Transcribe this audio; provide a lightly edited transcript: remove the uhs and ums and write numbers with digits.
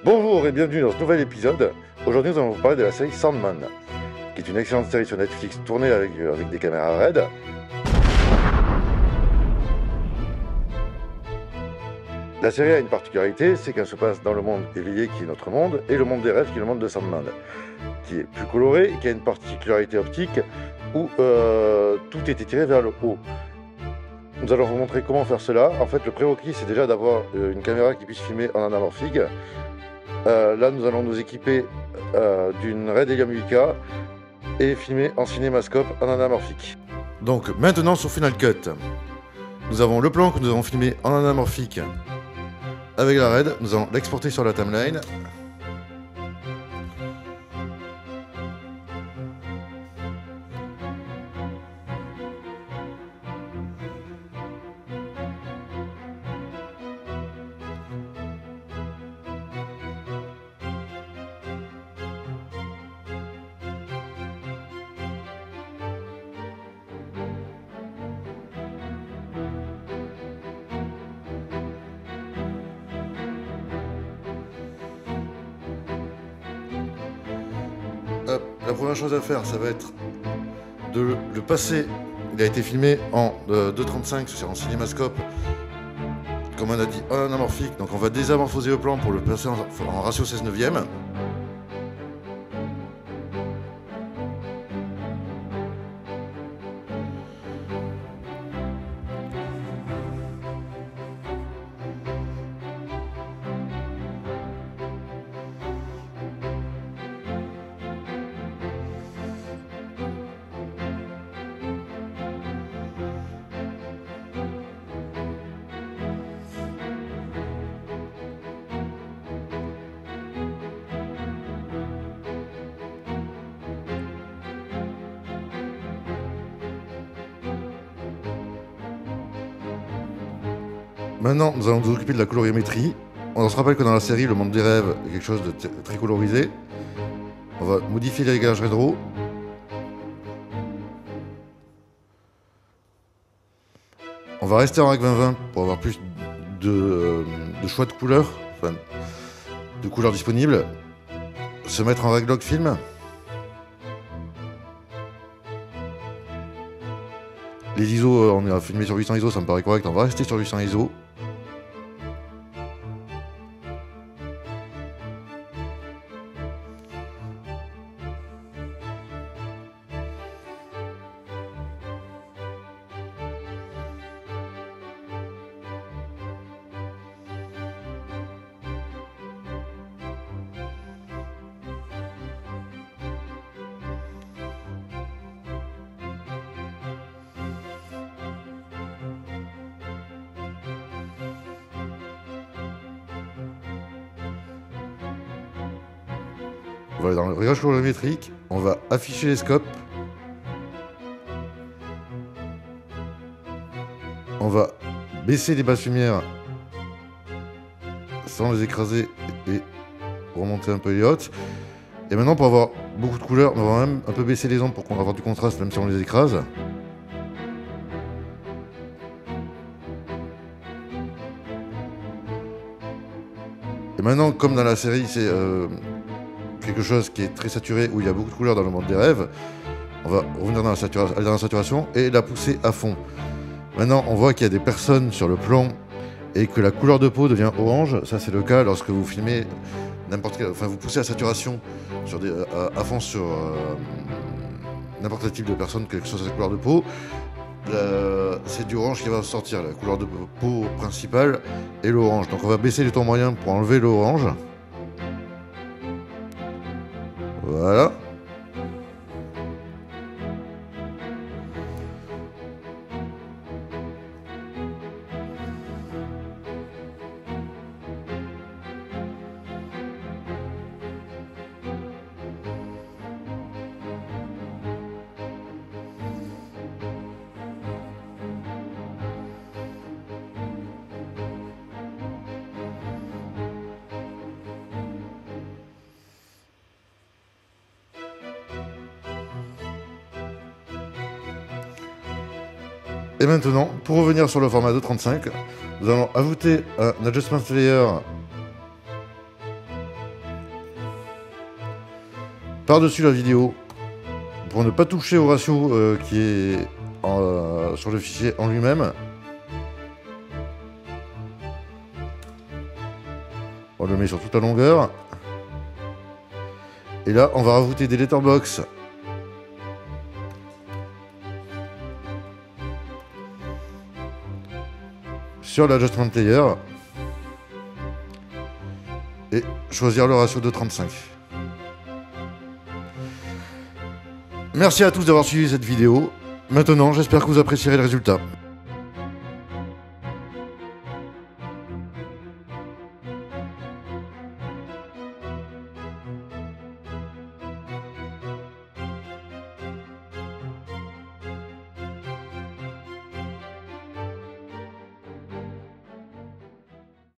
Bonjour et bienvenue dans ce nouvel épisode. Aujourd'hui, nous allons vous parler de la série Sandman, qui est une excellente série sur Netflix tournée avec des caméras RED. La série a une particularité, c'est qu'elle se passe dans le monde éveillé qui est notre monde et le monde des rêves qui est le monde de Sandman, qui est plus coloré et qui a une particularité optique où tout est étiré vers le haut. Nous allons vous montrer comment faire cela. En fait, le prérequis, c'est déjà d'avoir une caméra qui puisse filmer en anamorphique. Là, nous allons nous équiper d'une Red Helium 8K et filmer en cinémascope en anamorphique. Donc, maintenant sur Final Cut, nous avons le plan que nous avons filmé en anamorphique avec la Red. Nous allons l'exporter sur la timeline. La première chose à faire, ça va être de le passer. Il a été filmé en 2.35, c'est en cinémascope, comme on a dit, en anamorphique. Donc on va désamorphoser le plan pour le passer en ratio 16/9. Maintenant, nous allons nous occuper de la colorimétrie. On se rappelle que dans la série, le monde des rêves est quelque chose de très colorisé. On va modifier les réglages rétro. On va rester en règle 20-20 pour avoir plus de choix de couleurs, enfin, de couleurs disponibles. Se mettre en règle log film. Les ISO, on a filmé sur 800 ISO, ça me paraît correct. On va rester sur 800 ISO. On va aller dans le réglage colorimétrique, on va afficher les scopes. On va baisser les basses lumières sans les écraser et remonter un peu les hautes. Et maintenant, pour avoir beaucoup de couleurs, on va même un peu baisser les ombres pour qu'on ait avoir du contraste même si on les écrase. Et maintenant, comme dans la série, c'est quelque chose qui est très saturé, où il y a beaucoup de couleurs dans le monde des rêves, on va revenir dans la saturation et la pousser à fond. Maintenant, on voit qu'il y a des personnes sur le plan et que la couleur de peau devient orange. Ça, c'est le cas lorsque vous filmez n'importe quel... Enfin, vous poussez la saturation sur à fond sur n'importe quel type de personne, quelle que soit sa couleur de peau. C'est du orange qui va sortir. La couleur de peau principale est l'orange. Donc, on va baisser les tons moyens pour enlever l'orange. Voilà. Et maintenant, pour revenir sur le format 2.35, nous allons ajouter un adjustment layer par-dessus la vidéo pour ne pas toucher au ratio qui est sur le fichier en lui-même. On le met sur toute la longueur. Et là, on va rajouter des letterbox sur l'adjustment layer et choisir le ratio de 35. Merci à tous d'avoir suivi cette vidéo. Maintenant, j'espère que vous apprécierez le résultat.